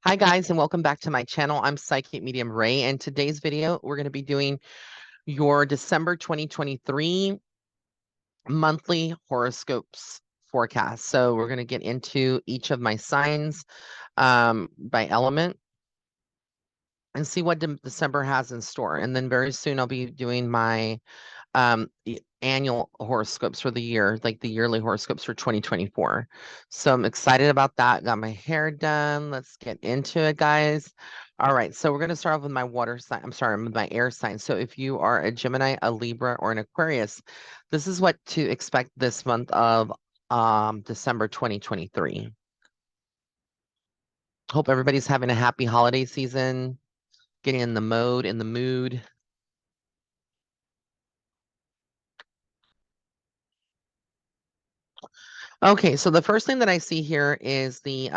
Hi guys, and welcome back to my channel. I'm Psychic Medium Ray, and today's video we're going to be doing your December 2023 monthly horoscopes forecast. So we're going to get into each of my signs by element and see what December has in store. And then very soon I'll be doing my annual horoscopes for the year, like the yearly horoscopes for 2024. So I'm excited about that. Got my hair done. Let's get into it, guys. All right, so we're going to start off with my water sign. I'm sorry, with my air sign. So if you are a Gemini, a Libra, or an Aquarius, this is what to expect this month of December 2023. Hope everybody's having a happy holiday season, getting in the mode, in the mood. Okay, so the first thing that I see here is the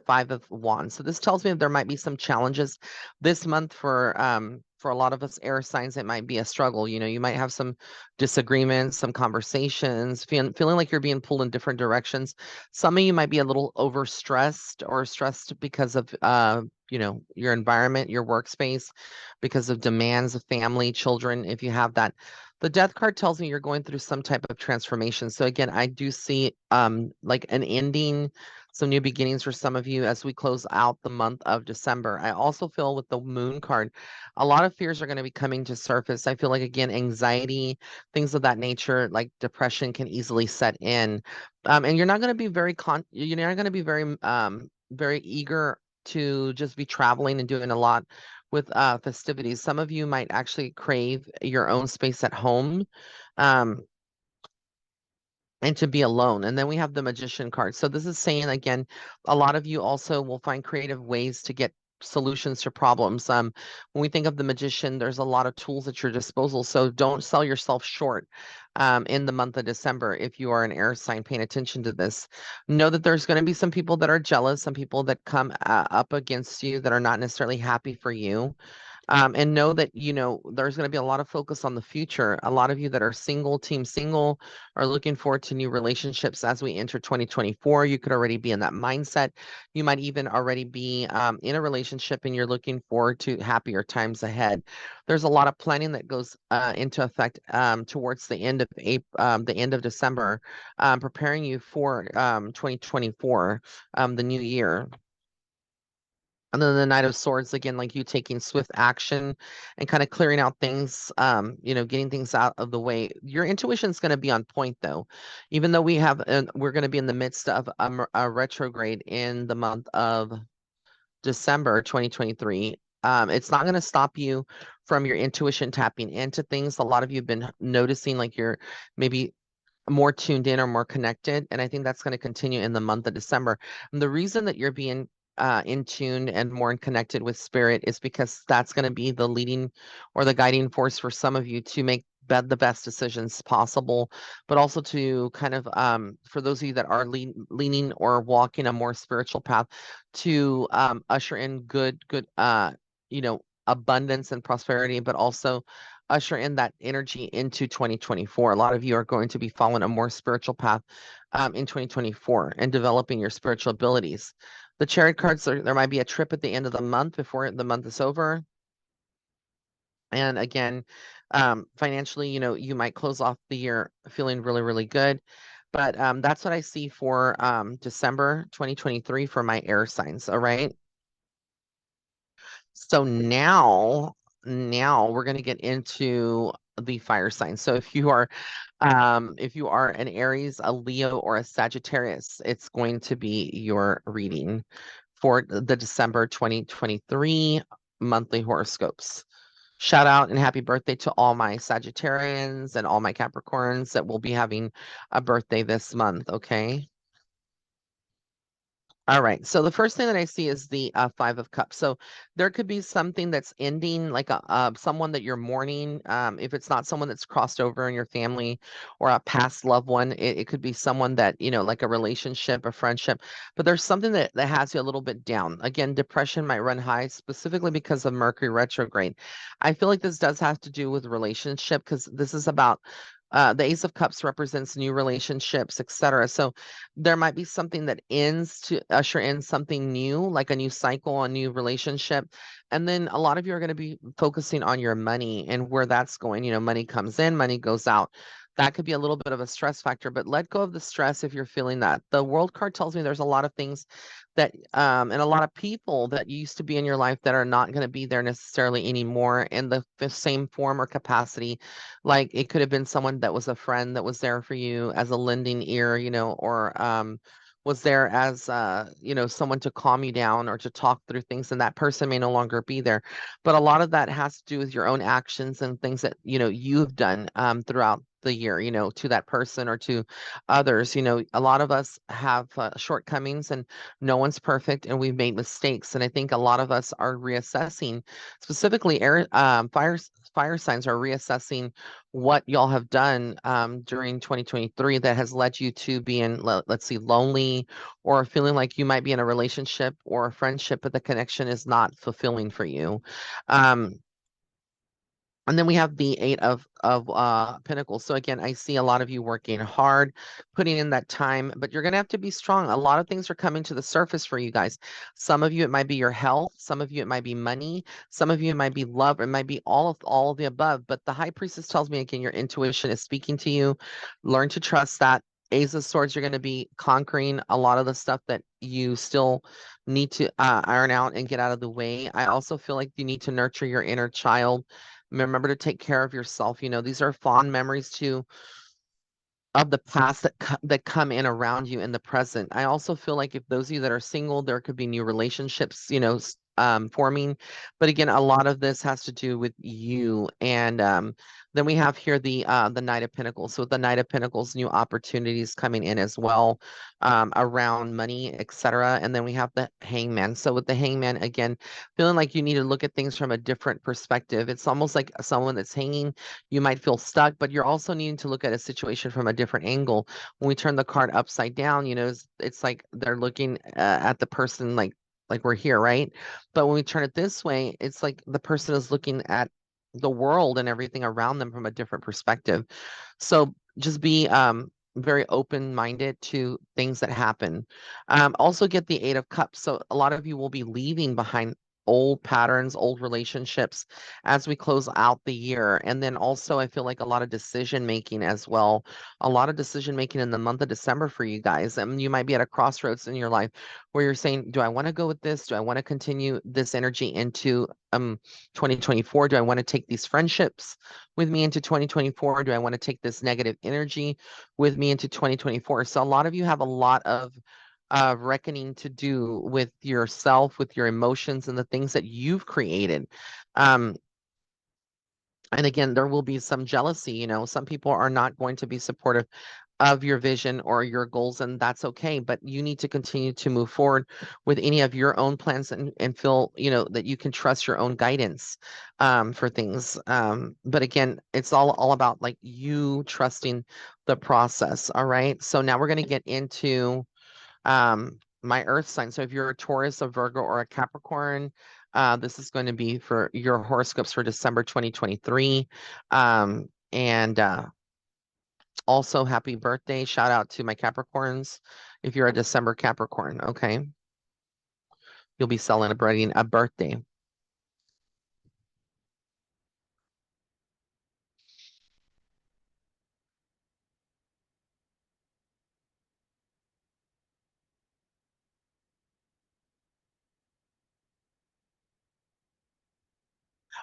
Five of Wands. So this tells me that there might be some challenges this month for a lot of us air signs. It might be a struggle. You know, you might have some disagreements, some conversations, feeling like you're being pulled in different directions. Some of you might be a little overstressed or stressed because of your environment, your workspace, because of demands of family, children, if you have that. The death card tells me you're going through some type of transformation. So again, I do see like an ending, some new beginnings for some of you as we close out the month of December. I also feel with the moon card, a lot of fears are going to be coming to surface. I feel like again, anxiety, things of that nature, like depression can easily set in. And you're not going to be you're not going to be very eager to just be traveling and doing a lot with festivities. Some of you might actually crave your own space at home um, and to be alone. And then we have the Magician card. So this is saying, again, a lot of you also will find creative ways to get solutions to problems. When we think of the Magician, there's a lot of tools at your disposal. So don't sell yourself short in the month of December. If you are an air sign, paying attention to this, know that there's going to be some people that are jealous, some people that come up against you that are not necessarily happy for you. And know that, there's going to be a lot of focus on the future. A lot of you that are single, team single, are looking forward to new relationships as we enter 2024. You could already be in that mindset. You might even already be in a relationship and you're looking forward to happier times ahead. There's a lot of planning that goes into effect towards the end of December, preparing you for 2024, the new year. And then the Knight of Swords, again, like you taking swift action and kind of clearing out things, getting things out of the way. Your intuition is going to be on point, though. Even though we're going to be in the midst of a retrograde in the month of December 2023. It's not going to stop you from your intuition tapping into things. A lot of you have been noticing like you're maybe more tuned in or more connected. And I think that's going to continue in the month of December. And the reason that you're being in tune and more connected with spirit is because that's going to be the leading or the guiding force for some of you to make the best decisions possible, but also to kind of for those of you that are leaning or walking a more spiritual path to usher in good abundance and prosperity, but also usher in that energy into 2024. A lot of you are going to be following a more spiritual path in 2024 and developing your spiritual abilities. The Chariot cards, there might be a trip at the end of the month before the month is over. And again, financially, you might close off the year feeling really, really good. But that's what I see for December 2023 for my air signs. All right. So now we're going to get into the fire signs. So if you are an Aries, a Leo, or a Sagittarius, it's going to be your reading for the December 2023 monthly horoscopes. Shout out and happy birthday to all my Sagittarians and all my Capricorns that will be having a birthday this month, okay? All right. So the first thing that I see is the Five of Cups. So there could be something that's ending, like someone that you're mourning. If it's not someone that's crossed over in your family or a past loved one, it could be someone that, like a relationship, a friendship. But there's something that has you a little bit down. Again, depression might run high, specifically because of Mercury retrograde. I feel like this does have to do with relationship because this is about The Ace of Cups represents new relationships, etc. So there might be something that ends to usher in something new, like a new cycle, a new relationship. And then a lot of you are going to be focusing on your money and where that's going. Money comes in, money goes out. That could be a little bit of a stress factor, but let go of the stress if you're feeling that. The World card tells me there's a lot of things that and a lot of people that used to be in your life that are not going to be there necessarily anymore in the same form or capacity. Like it could have been someone that was a friend that was there for you as a lending ear, or was there as someone to calm you down or to talk through things, and that person may no longer be there. But a lot of that has to do with your own actions and things that you've done throughout the year, to that person or to others. A lot of us have shortcomings, and no one's perfect, and we've made mistakes. And I think a lot of us are reassessing, specifically air fire signs are reassessing what y'all have done during 2023 that has led you to being, let's see, lonely, or feeling like you might be in a relationship or a friendship, but the connection is not fulfilling for you. Um, and then we have the Eight of Pentacles. So again, I see a lot of you working hard, putting in that time, but you're gonna have to be strong. A lot of things are coming to the surface for you guys. Some of you, it might be your health. Some of you, it might be money. Some of you, it might be love. It might be all of the above. But the High Priestess tells me again, your intuition is speaking to you. Learn to trust that. Ace of Swords, you're going to be conquering a lot of the stuff that you still need to iron out and get out of the way. I also feel like you need to nurture your inner child. Remember to take care of yourself. These are fond memories too of the past that come in around you in the present. I also feel like if those of you that are single, there could be new relationships, forming. But again, a lot of this has to do with you. And then we have here the Knight of Pentacles. So with the Knight of Pentacles, new opportunities coming in as well, around money, etc. And then we have the Hangman. So with the Hangman, again, feeling like you need to look at things from a different perspective. It's almost like someone that's hanging. You might feel stuck, but you're also needing to look at a situation from a different angle. When we turn the card upside down, it's like they're looking at the person like we're here, right? But when we turn it this way, it's like the person is looking at the world and everything around them from a different perspective. So just be very open-minded to things that happen. Also get the Eight of Cups. So a lot of you will be leaving behind old patterns, old relationships as we close out the year. And then also I feel like a lot of decision making as well. A lot of decision making in the month of December for you guys. And you might be at a crossroads in your life where you're saying, do I want to go with this? Do I want to continue this energy into 2024? Do I want to take these friendships with me into 2024? Do I want to take this negative energy with me into 2024? So a lot of you have a lot of reckoning to do with yourself, with your emotions, and the things that you've created. Um, and again, there will be some jealousy. Some people are not going to be supportive of your vision or your goals, and that's okay. But you need to continue to move forward with any of your own plans, and feel, that you can trust your own guidance for things. But again, it's all about like you trusting the process. All right. So now we're going to get into my earth sign. So if you're a Taurus, a Virgo, or a Capricorn, this is going to be for your horoscopes for December 2023. And also happy birthday. Shout out to my Capricorns. If you're a December Capricorn, okay, you'll be celebrating a birthday.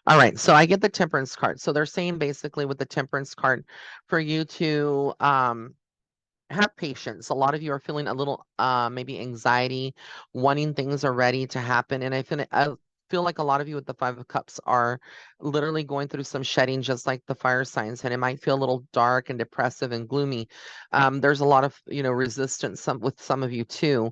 All right, so I get the Temperance card. So they're saying basically with the Temperance card for you to have patience. A lot of you are feeling a little maybe anxiety, wanting things already to happen. And I feel like a lot of you with the Five of Cups are literally going through some shedding, just like the fire signs, and it might feel a little dark and depressive and gloomy. There's a lot of resistance with some of you too,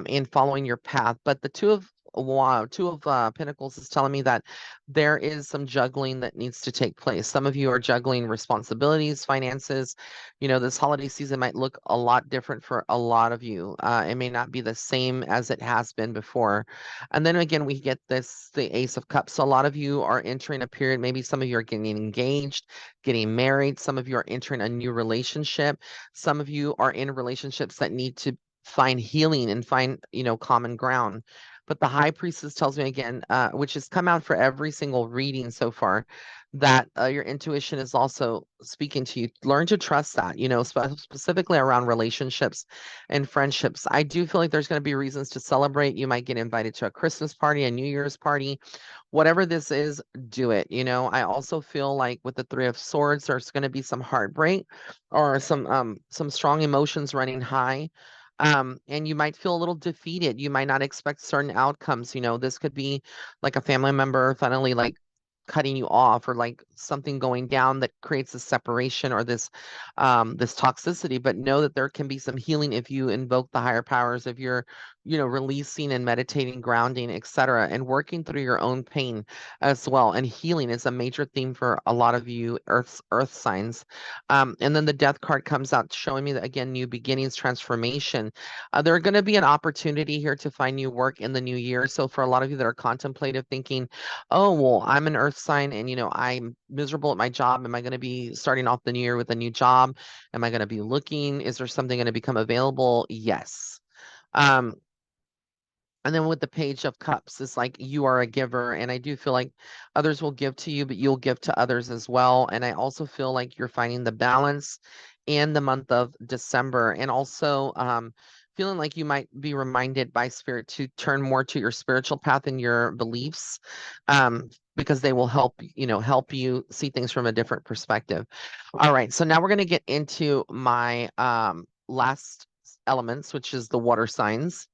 in following your path. But the Two of Two of Pentacles is telling me that there is some juggling that needs to take place. Some of you are juggling responsibilities, finances. This holiday season might look a lot different for a lot of you. It may not be the same as it has been before. And then again, we get the Ace of Cups. So a lot of you are entering a period, maybe some of you are getting engaged, getting married. Some of you are entering a new relationship. Some of you are in relationships that need to find healing and find, common ground. But the High Priestess tells me again, which has come out for every single reading so far, that your intuition is also speaking to you. Learn to trust that, specifically around relationships and friendships. I do feel like there's going to be reasons to celebrate. You might get invited to a Christmas party, a New Year's party, whatever this is, do it. I also feel like with the Three of Swords, there's going to be some heartbreak or some strong emotions running high. And you might feel a little defeated. You might not expect certain outcomes. This could be like a family member finally like cutting you off, or like something going down that creates a separation or this toxicity. But know that there can be some healing if you invoke the higher powers, if you're releasing and meditating, grounding, etc., and working through your own pain as well. And healing is a major theme for a lot of you earth signs. And then the Death card comes out showing me that again, new beginnings, transformation. There are going to be an opportunity here to find new work in the new year. So for a lot of you that are contemplative, thinking, oh, well, I'm an earth sign and, I'm miserable at my job. Am I going to be starting off the new year with a new job? Am I going to be looking? Is there something going to become available? Yes. Um, and then with the Page of Cups, it's like you are a giver. And I do feel like others will give to you, but you'll give to others as well. And I also feel like you're finding the balance in the month of December. And also feeling like you might be reminded by Spirit to turn more to your spiritual path and your beliefs, because they will help you see things from a different perspective. All right. So now we're going to get into my last elements, which is the water signs.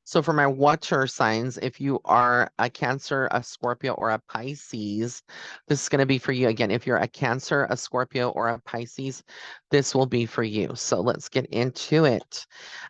So for my water signs, if you are a Cancer, a Scorpio, or a Pisces, this is going to be for you. Again, if you're a Cancer, a Scorpio, or a Pisces, this will be for you. So let's get into it.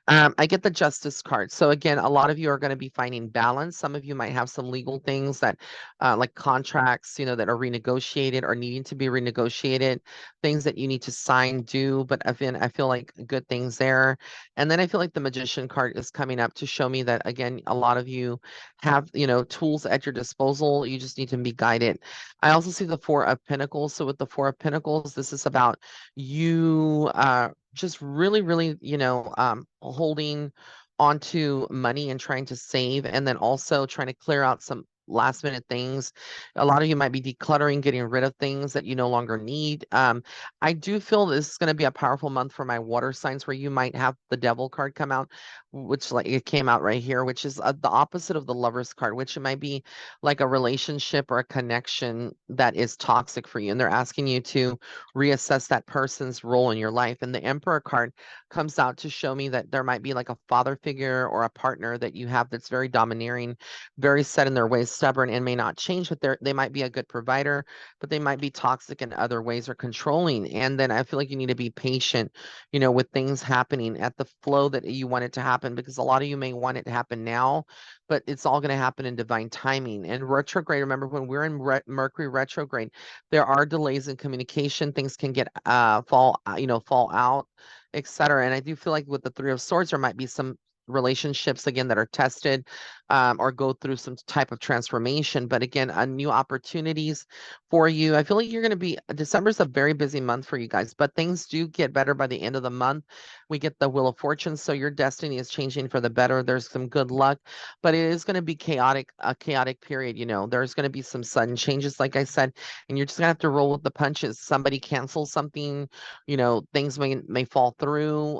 I get the Justice card. So again, a lot of you are going to be finding balance. Some of you might have some legal things that, like contracts, that are renegotiated or needing to be renegotiated, things that you need to sign, do. But again, I feel like good things there. And then I feel like the Magician card is coming up to show me that, again, a lot of you have, tools at your disposal. You just need to be guided. I also see the Four of Pentacles. So with the Four of Pentacles, this is about you just really, really, holding onto money and trying to save, and then also trying to clear out some last minute things. A lot of you might be decluttering, getting rid of things that you no longer need. I do feel this is going to be a powerful month for my water signs, where you might have the Devil card come out, which like it came out right here, which is the opposite of the Lovers card, which it might be like a relationship or a connection that is toxic for you, and they're asking you to reassess that person's role in your life. And the Emperor card comes out to show me that there might be like a father figure or a partner that you have that's very domineering, very set in their ways, stubborn, and may not change. But they might be a good provider, but they might be toxic in other ways or controlling. And then I feel like you need to be patient, with things happening at the flow that you want it to happen, because a lot of you may want it to happen now, but it's all going to happen in divine timing. And retrograde, remember when we're in Mercury retrograde, there are delays in communication. Things can get fall out, etc. And I do feel like with the Three of Swords, there might be some relationships again that are tested, or go through some type of transformation. But again, new opportunities for you. I feel like you're going to be, December's a very busy month for you guys, but things do get better by the end of the month. We get the Wheel of Fortune, so your destiny is changing for the better. There's some good luck, but it is going to be a chaotic period. There's going to be some sudden changes, like I said, and you're just going to have to roll with the punches. Somebody cancels something, things may fall through.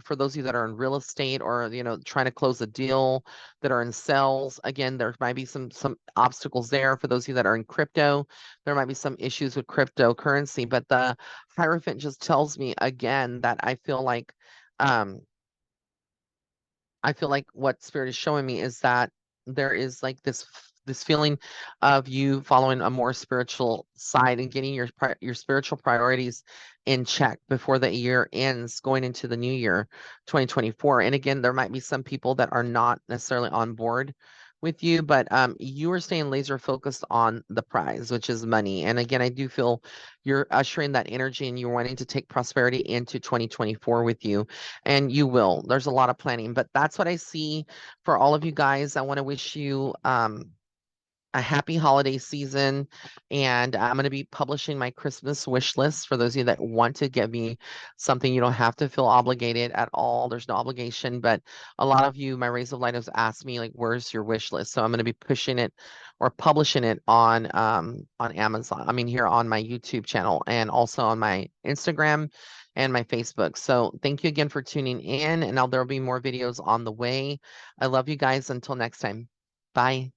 For those of you that are in real estate, or trying to close a deal, that are in sales, again, there might be some obstacles there. For those of you that are in crypto, there might be some issues with cryptocurrency. But the Hierophant just tells me again that um I feel like what Spirit is showing me is that there is like this this feeling of you following a more spiritual side and getting your spiritual priorities in check before the year ends, going into the new year, 2024. And again, there might be some people that are not necessarily on board with you, but you are staying laser focused on the prize, which is money. And again, I do feel you're ushering that energy and you're wanting to take prosperity into 2024 with you, and you will. There's a lot of planning, but that's what I see for all of you guys. I want to wish you a happy holiday season, and I'm going to be publishing my Christmas wish list for those of you that want to give me something. You don't have to feel obligated at all. There's no obligation, but a lot of you, my Rays of Light, have asked me like, "Where's your wish list?" So I'm going to be pushing it or publishing it on Amazon. I mean, here on my YouTube channel and also on my Instagram and my Facebook. So thank you again for tuning in, and now there'll be more videos on the way. I love you guys. Until next time, bye.